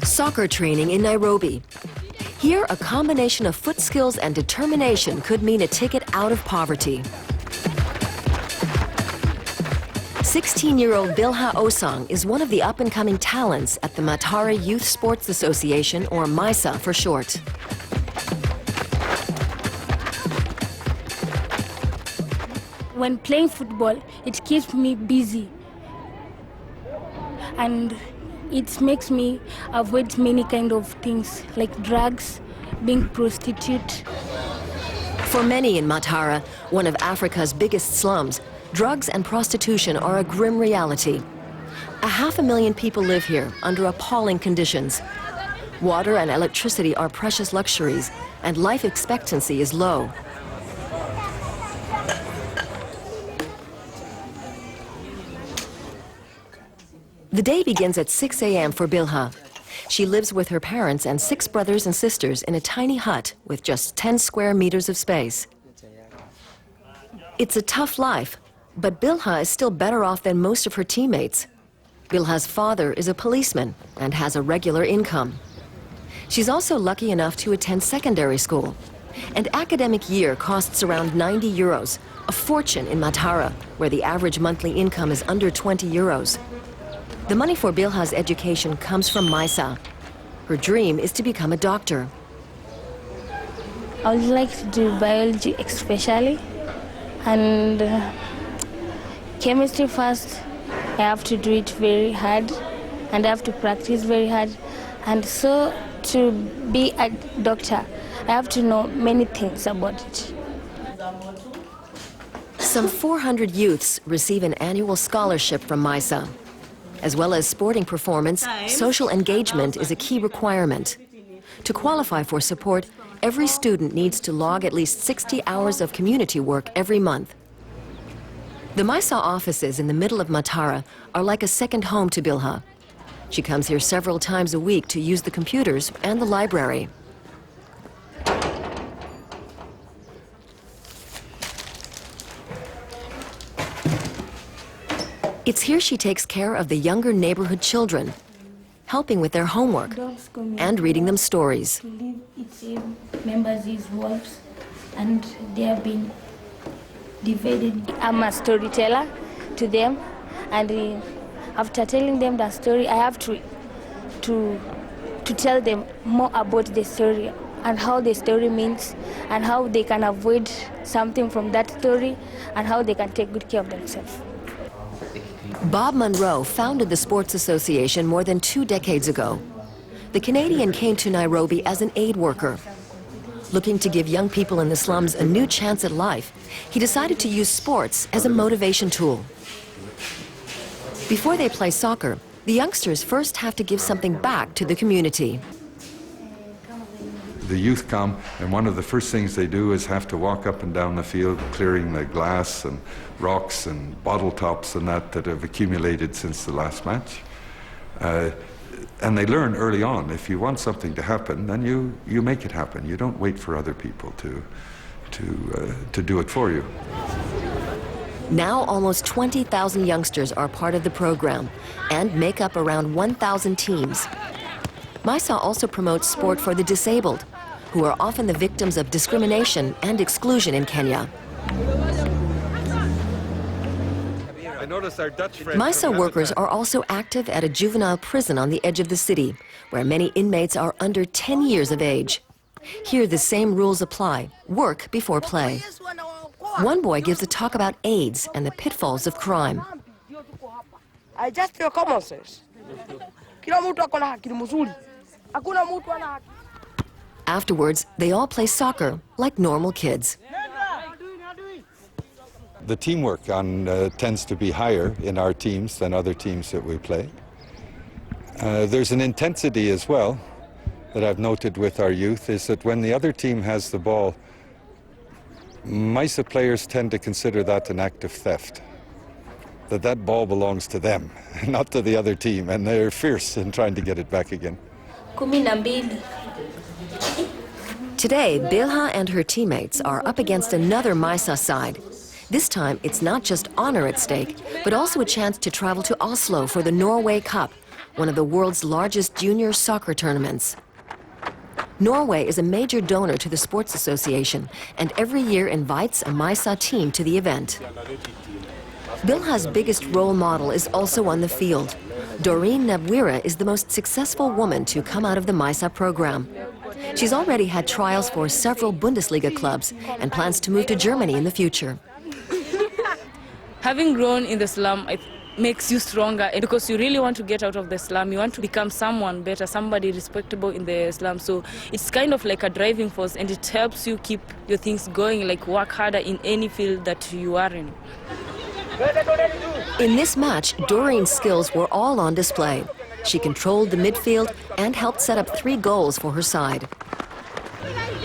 Soccer training in Nairobi. Here, a combination of foot skills and determination could mean a ticket out of poverty. 16-year-old Bilha Osang is one of the up-and-coming talents at the Mathare Youthsports Association, or MYSA for short. When playing football, it keeps me busy and it makes me avoid many kind of things like drugs, being prostitute. For many in Mathare, one of Africa's biggest slums, drugs and prostitution are a grim reality. 500,000 people live here under appalling conditions. Water and electricity are precious luxuries, and life expectancy is low. The day begins at 6 a.m. for Bilha. She lives with her parents and 6 brothers and sisters in a tiny hut with just 10 square meters of space. It's a tough life, but Bilha is still better off than most of her teammates. Bilha's father is a policeman and has a regular income. She's also lucky enough to attend secondary school. An academic year costs around 90 euros, a fortune in Mathare, where the average monthly income is under 20 euros. The money for Bilha's education comes from MYSA. Her dream is to become a doctor. I would like to do biology especially, and chemistry first. I have to do it very hard, and I have to practice very hard. And so to be a doctor, I have to know many things about it. Some 400 youths receive an annual scholarship from MYSA. As well as sporting performance, social engagement is a key requirement. To qualify for support, every student needs to log at least 60 hours of community work every month. The MYSA offices in the middle of Mathare are like a second home to Bilha. She comes here several times a week to use the computers and the library. It's here she takes care of the younger neighborhood children, helping with their homework and reading them stories. Members is wolves, and they have been divided. I'm a storyteller to them, and after telling them the story, I have to tell them more about the story and how the story means, and how they can avoid something from that story, and how they can take good care of themselves. Bob Monroe founded the Sports Association more than 2 decades ago. The Canadian came to Nairobi as an aid worker. Looking to give young people in the slums a new chance at life, he decided to use sports as a motivation tool. Before they play soccer, the youngsters first have to give something back to the community. The youth come, and one of the first things they do is have to walk up and down the field, clearing the glass and rocks and bottle tops and that have accumulated since the last match. And they learn early on, if you want something to happen, then you make it happen. You don't wait for other people to do it for you. Now almost 20,000 youngsters are part of the program and make up around 1,000 teams. MYSA also promotes sport for the disabled, who are often the victims of discrimination and exclusion in Kenya. MYSA workers are also active at a juvenile prison on the edge of the city, where many inmates are under 10 years of age. Here the same rules apply: work before play. One boy gives a talk about AIDS and the pitfalls of crime. I just feel common sense. Afterwards, they all play soccer like normal kids. The teamwork tends to be higher in our teams than other teams that we play. There's an intensity as well that I've noted with our youth, is that when the other team has the ball, MYSA players tend to consider that an act of theft. That ball belongs to them, not to the other team, and they're fierce in trying to get it back again. Today, Bilha and her teammates are up against another MYSA side. This time, it's not just honor at stake, but also a chance to travel to Oslo for the Norway Cup, one of the world's largest junior soccer tournaments. Norway is a major donor to the Sports Association and every year invites a MYSA team to the event. Bilha's biggest role model is also on the field. Doreen Nabwira is the most successful woman to come out of the MYSA program. She's already had trials for several Bundesliga clubs and plans to move to Germany in the future. Having grown in the slum, it makes you stronger, because you really want to get out of the slum. You want to become someone better, somebody respectable in the slum. So it's kind of like a driving force, and it helps you keep your things going, like work harder in any field that you are in. In this match, Doreen's skills were all on display. She controlled the midfield and helped set up 3 goals for her side.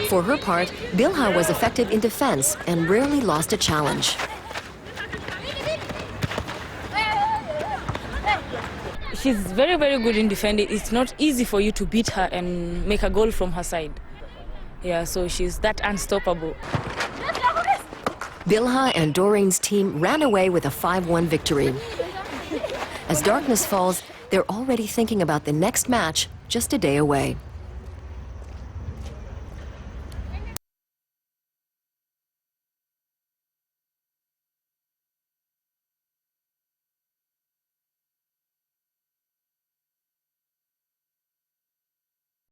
For her part, Bilha was effective in defense and rarely lost a challenge. She's very, very good in defending. It's not easy for you to beat her and make a goal from her side. Yeah, so she's that unstoppable. Bilha and Doreen's team ran away with a 5-1 victory. As darkness falls, they're already thinking about the next match just a day away.